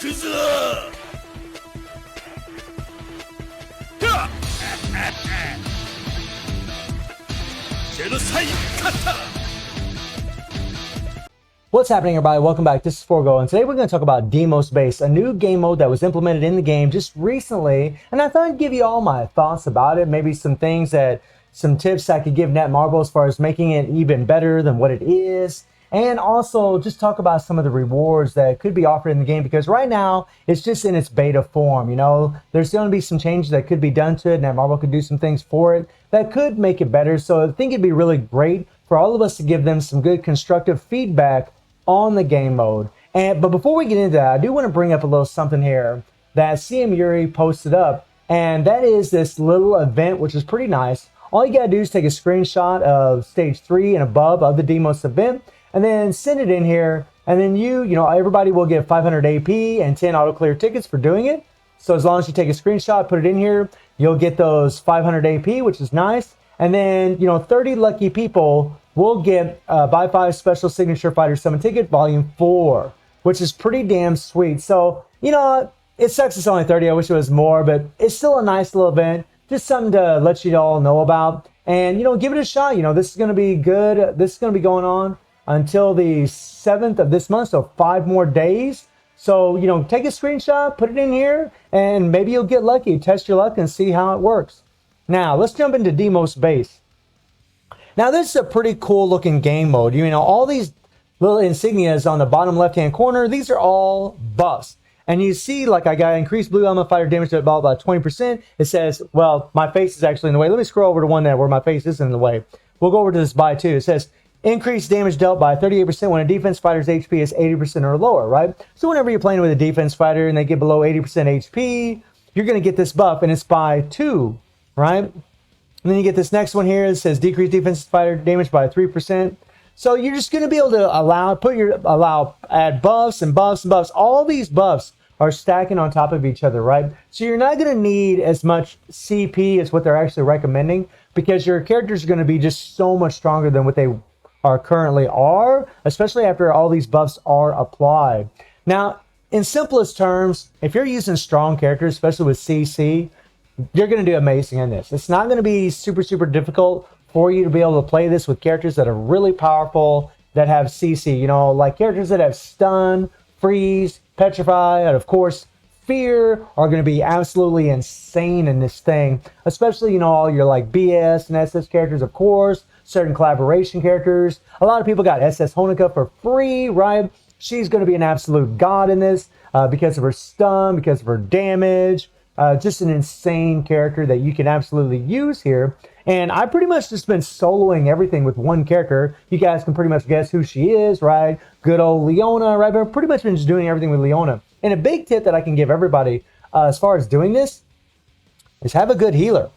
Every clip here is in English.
くぞジェノサイカッタ What's happening, everybody? Welcome back. This is Forgo, and today we're going to talk about Deimos Base, a new game mode that was implemented in the game just recently, and I thought I'd give you all my thoughts about it, maybe some tips I could give Netmarble as far as making it even better than what it is, and also just talk about some of the rewards that could be offered in the game, because right now it's just in its beta form. You know, there's going to be some changes that could be done to it. Netmarble could do some things for it that could make it better, so I think it'd be really great for all of us to give them some good constructive feedback on the game mode. But before we get into that, I do want to bring up a little something here that CM Yuri posted up, and that is this little event, which is pretty nice. All you gotta do is take a screenshot of stage 3 and above of the Deimos event, and then send it in here, and then you know, everybody will get 500 AP and 10 auto clear tickets for doing it. So as long as you take a screenshot, put it in here, you'll get those 500 AP, which is nice. And then, you know, 30 lucky people will get Buy 5 Special Signature Fighter Summon Ticket Volume 4, which is pretty damn sweet. So, you know, it sucks it's only 30. I wish it was more, but it's still a nice little event. Just something to let you all know about. And, you know, give it a shot. You know, this is going to be good. This is going to be going on until the 7th of this month, so 5 more days. So, you know, take a screenshot, put it in here, and maybe you'll get lucky. Test your luck and see how it works. Now, let's jump into Deimos Base. Now, this is a pretty cool looking game mode. You know, all these little insignias on the bottom left-hand corner, these are all buffs. And you see, like, I got increased blue element fighter damage to about 20%. It says, well, my face is actually in the way. Let me scroll over to one there where my face isn't in the way. We'll go over to this buy two. It says, increased damage dealt by 38% when a defense fighter's HP is 80% or lower, right? So whenever you're playing with a defense fighter and they get below 80% HP, you're going to get this buff, and it's by 2, right? And then you get this next one here. It says decrease defensive fighter damage by 3%. So you're just going to be able to add buffs and buffs and buffs. All these buffs are stacking on top of each other, right? So you're not going to need as much CP as what they're actually recommending, because your characters are going to be just so much stronger than what they currently are, especially after all these buffs are applied. Now, in simplest terms, if you're using strong characters, especially with CC, you're going to do amazing in this. It's not going to be super, super difficult for you to be able to play this with characters that are really powerful, that have CC, you know, like characters that have stun, freeze, petrify, and of course, fear are going to be absolutely insane in this thing, especially, you know, all your like BS and SS characters, of course, certain collaboration characters. A lot of people got SS Honika for free, right? She's going to be an absolute god in this because of her stun, because of her damage. Just an insane character that you can absolutely use here. And I pretty much just been soloing everything with one character. You guys can pretty much guess who she is, right? Good old Leona, right? But I've pretty much been just doing everything with Leona. And a big tip that I can give everybody as far as doing this is have a good healer.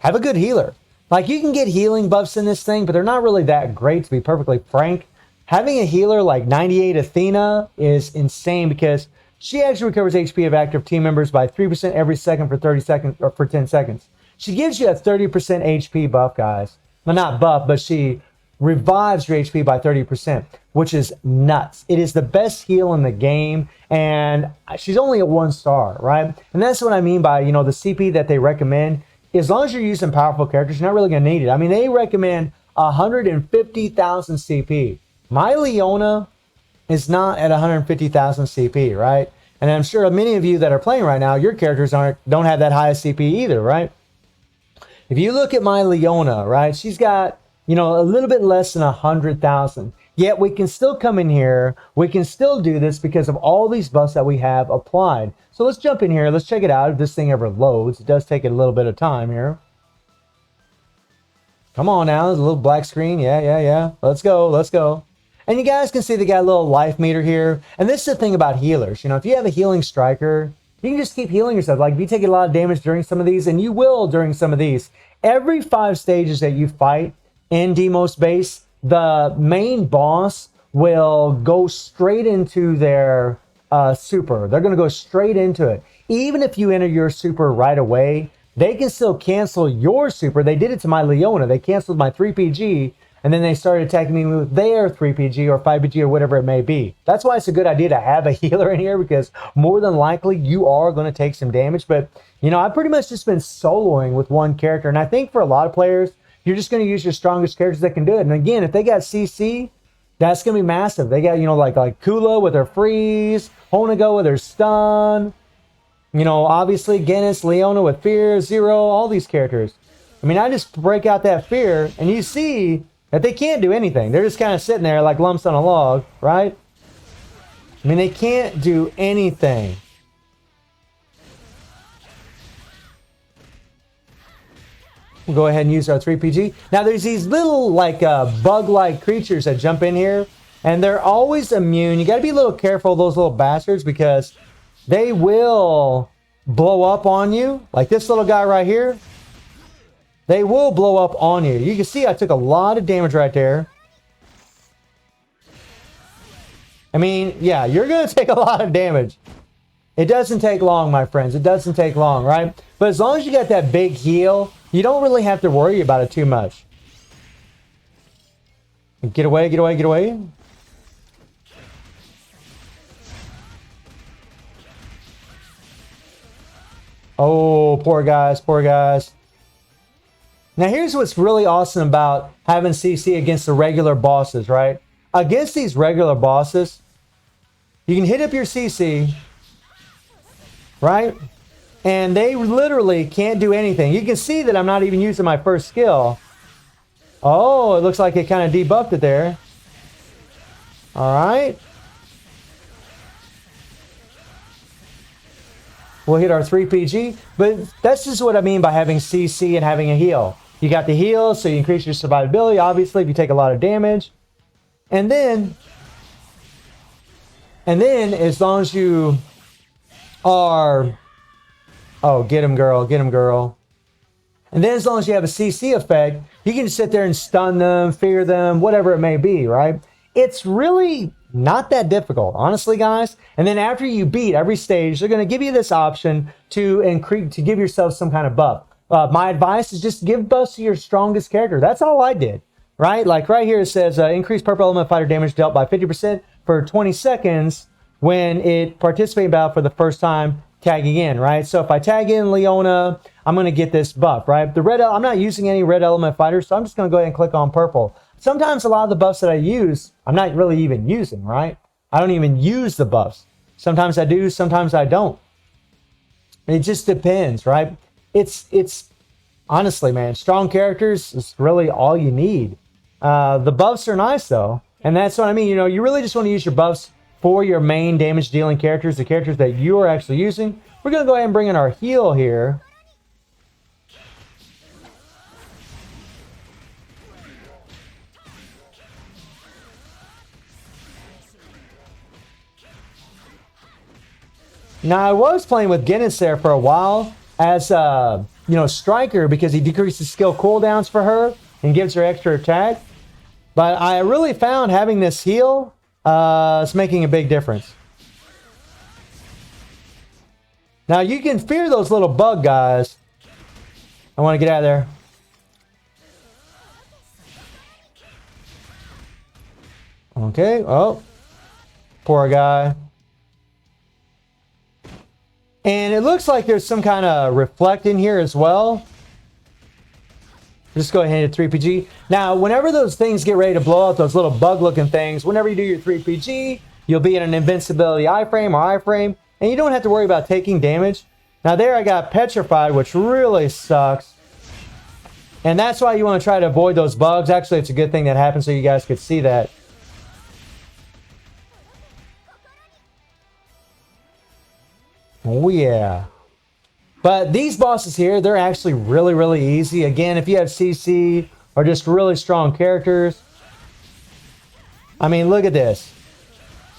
Have a good healer. Like, you can get healing buffs in this thing, but they're not really that great, to be perfectly frank. Having a healer like 98 Athena is insane, because she actually recovers HP of active team members by 3% every second for 30 seconds or for 10 seconds. She gives you a 30% HP buff, guys. Well, not buff, but she revives your HP by 30%, which is nuts. It is the best heal in the game, and she's only at 1 star, right? And that's what I mean by, you know, the CP that they recommend. As long as you're using powerful characters, you're not really going to need it. I mean, they recommend 150,000 CP. My Leona is not at 150,000 CP, right? And I'm sure many of you that are playing right now, your characters don't have that high CP either, right? If you look at my Leona, right, she's got, you know, a little bit less than 100,000. Yet we can still come in here, we can still do this because of all these buffs that we have applied. So let's jump in here, let's check it out if this thing ever loads. It does take a little bit of time here. Come on now, there's a little black screen. Yeah. Let's go. And you guys can see they got a little life meter here. And this is the thing about healers. You know, if you have a healing striker, you can just keep healing yourself. Like, if you take a lot of damage during some of these, and you will during some of these, every 5 stages that you fight in Deimos Base, the main boss will go straight into their super. They're going to go straight into it. Even if you enter your super right away, they can still cancel your super. They did it to my Leona. They canceled my 3PG, and then they started attacking me with their 3PG or 5PG or whatever it may be. That's why it's a good idea to have a healer in here, because more than likely you are going to take some damage. But, you know, I've pretty much just been soloing with one character, and I think for a lot of players, you're just going to use your strongest characters that can do it. And again, if they got CC, that's going to be massive. They got, you know, like Kula with her freeze, Honago with her stun, you know, obviously Guinness, Leona with fear, Zero, all these characters. I mean, I just break out that fear, and you see that they can't do anything. They're just kind of sitting there like lumps on a log, right? I mean, they can't do anything. We'll go ahead and use our 3PG. Now, there's these little, like, bug-like creatures that jump in here, and they're always immune. You got to be a little careful of those little bastards, because they will blow up on you. Like this little guy right here. They will blow up on you. You can see I took a lot of damage right there. I mean, yeah, you're going to take a lot of damage. It doesn't take long, my friends. It doesn't take long, right? But as long as you got that big heal, you don't really have to worry about it too much. Get away, get away, get away. Oh, poor guys, poor guys. Now, here's what's really awesome about having CC against the regular bosses, right? Against these regular bosses, you can hit up your CC, right? And they literally can't do anything. You can see that I'm not even using my first skill. Oh, it looks like it kind of debuffed it there. All right. We'll hit our 3PG, but that's just what I mean by having CC and having a heal. You got the heal, so you increase your survivability, obviously, if you take a lot of damage. And then as long as you are... Oh, get him, girl, get him, girl. And then as long as you have a CC effect, you can just sit there and stun them, fear them, whatever it may be, right? It's really not that difficult, honestly, guys. And then after you beat every stage, they're going to give you this option to give yourself some kind of buff. My advice is just give buffs to your strongest character. That's all I did, right? Like right here it says increase purple element fighter damage dealt by 50% for 20 seconds when it participates in battle for the first time, tagging in, right? So if I tag in Leona, I'm going to get this buff, right? I'm not using any red element fighters, so I'm just going to go ahead and click on purple. Sometimes a lot of the buffs that I use, I'm not really even using, right? I don't even use the buffs. Sometimes I do, sometimes I don't. It just depends, right? It's honestly, man, strong characters is really all you need. The buffs are nice, though. And that's what I mean. You know, you really just want to use your buffs for your main damage dealing characters, the characters that you are actually using. We're going to go ahead and bring in our heal here. Now, I was playing with Guinness there for a while as, you know, Striker, because he decreases skill cooldowns for her and gives her extra attack. But I really found having this heal is making a big difference. Now, you can fear those little bug guys. I want to get out of there. Okay. Oh, poor guy. And it looks like there's some kind of reflect in here as well. Just go ahead and hit 3PG. Now, whenever those things get ready to blow up, those little bug-looking things, whenever you do your 3PG, you'll be in an invincibility iframe or iframe, and you don't have to worry about taking damage. Now, there I got petrified, which really sucks. And that's why you want to try to avoid those bugs. Actually, it's a good thing that happened so you guys could see that. Oh, yeah. But these bosses here, they're actually really, really easy. Again, if you have CC or just really strong characters. I mean, look at this.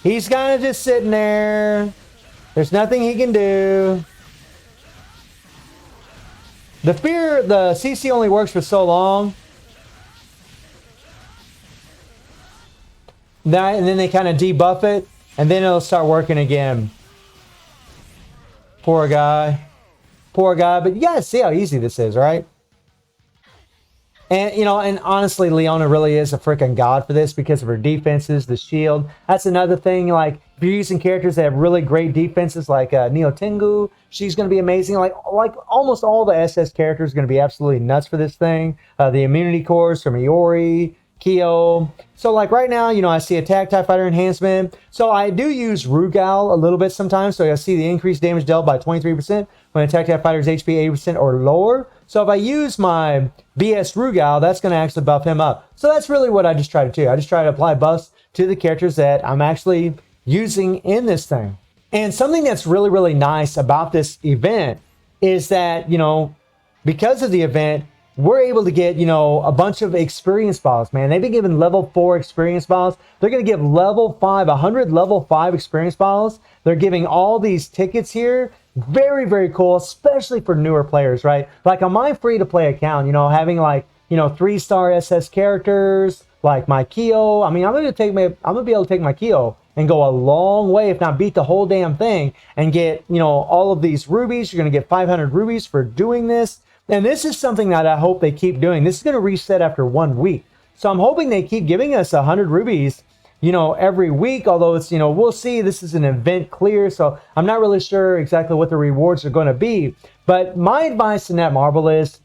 He's kind of just sitting there. There's nothing he can do. The CC only works for so long. And then they kind of debuff it. And then it'll start working again. Poor guy. Poor guy. But you gotta see how easy this is, right? And, you know, and honestly, Leona really is a freaking god for this because of her defenses, the shield. That's another thing. Like, if you're using characters that have really great defenses, like Neo Tengu, she's going to be amazing. Like almost all the SS characters are going to be absolutely nuts for this thing. The immunity cores from Iori, Kyo. So, like, right now, you know, I see attack TIE Fighter enhancement. So, I do use Rugal a little bit sometimes. So, I see the increased damage dealt by 23% when attack TIE Fighter's HP 80% or lower. So, if I use my BS Rugal, that's going to actually buff him up. So, that's really what I just try to do. I just try to apply buffs to the characters that I'm actually using in this thing. And something that's really, really nice about this event is that, you know, because of the event, we're able to get, you know, a bunch of experience balls, man. They've been given level 4 experience balls. They're going to give level 5, 100 level 5 experience balls. They're giving all these tickets here. Very, very cool, especially for newer players, right? Like on my free-to-play account, you know, having like, you know, 3-star SS characters, like my Kyo. I mean, I'm going to be able to take my Kyo and go a long way, if not beat the whole damn thing, and get, you know, all of these rubies. You're going to get 500 rubies for doing this. And this is something that I hope they keep doing. This is going to reset after 1 week. So I'm hoping they keep giving us 100 rubies, you know, every week. Although it's, you know, we'll see. This is an event clear. So I'm not really sure exactly what the rewards are going to be. But my advice to Netmarble is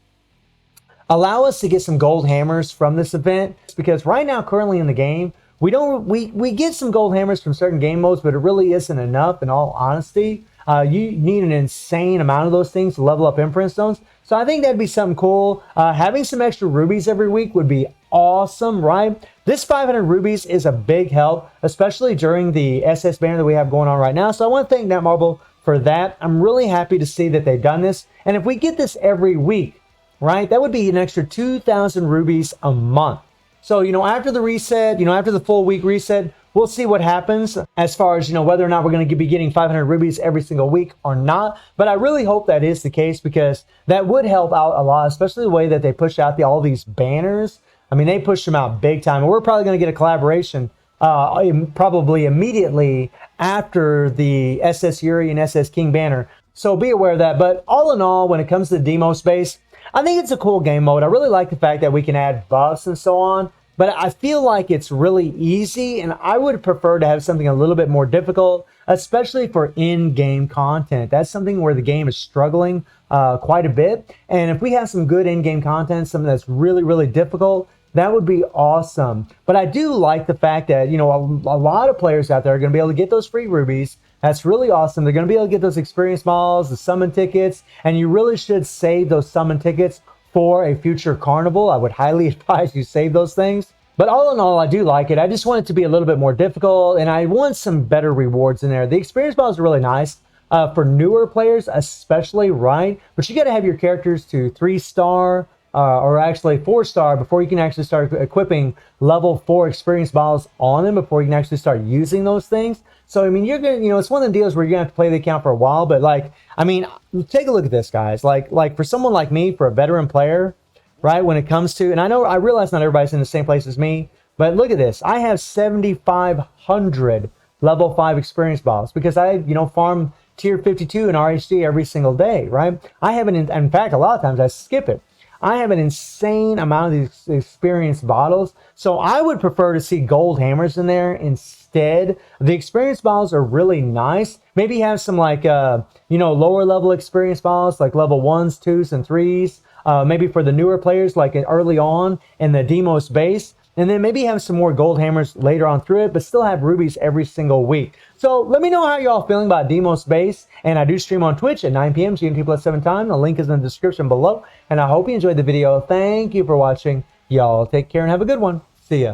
allow us to get some gold hammers from this event. Because right now, currently in the game, we get some gold hammers from certain game modes, but it really isn't enough in all honesty. You need an insane amount of those things to level up imprint stones. So I think that'd be something cool. Having some extra rubies every week would be awesome, right? This 500 rubies is a big help, especially during the SS banner that we have going on right now. So I want to thank Netmarble for that. I'm really happy to see that they've done this. And if we get this every week, right, that would be an extra 2,000 rubies a month. So, you know, after the reset, you know, after the full week reset, we'll see what happens as far as, you know, whether or not we're going to be getting 500 rubies every single week or not. But I really hope that is the case because that would help out a lot, especially the way that they push out all these banners. I mean, they pushed them out big time. And we're probably going to get a collaboration probably immediately after the SS Yuri and SS King banner. So be aware of that. But all in all, when it comes to the Deimos space, I think it's a cool game mode. I really like the fact that we can add buffs and so on. But I feel like it's really easy, and I would prefer to have something a little bit more difficult, especially for in-game content. That's something where the game is struggling quite a bit. And if we have some good in-game content, something that's really, really difficult, that would be awesome. But I do like the fact that, you know, a lot of players out there are going to be able to get those free rubies. That's really awesome. They're going to be able to get those experience balls, the summon tickets, and you really should save those summon tickets for a future carnival. I would highly advise you save those things. But all in all, I do like it. I just want it to be a little bit more difficult, and I want some better rewards in there. The experience balls are really nice for newer players, especially, right? But you got to have your characters to 3-star or actually 4-star before you can actually start equipping level 4 experience balls on them before you can actually start using those things. So, I mean, you're going to, you know, it's one of the deals where you're going to have to play the account for a while. But, like, I mean, take a look at this, guys. Like for someone like me, for a veteran player, right, when it comes to, and I realize not everybody's in the same place as me, but look at this. I have 7,500 level 5 experience balls because I, you know, farm tier 52 in RHD every single day, right? I have in fact, a lot of times I skip it. I have an insane amount of these experience bottles. So I would prefer to see gold hammers in there instead. The experience bottles are really nice. Maybe have some like, you know, lower level experience bottles like level 1s, 2s, and 3s. Maybe for the newer players like early on in the Deimos base. And then maybe have some more gold hammers later on through it, but still have rubies every single week. So let me know how y'all feeling about Deimos base. And I do stream on Twitch at 9 p.m. GMT plus 7 time. The link is in the description below. And I hope you enjoyed the video. Thank you for watching. Y'all take care and have a good one. See ya.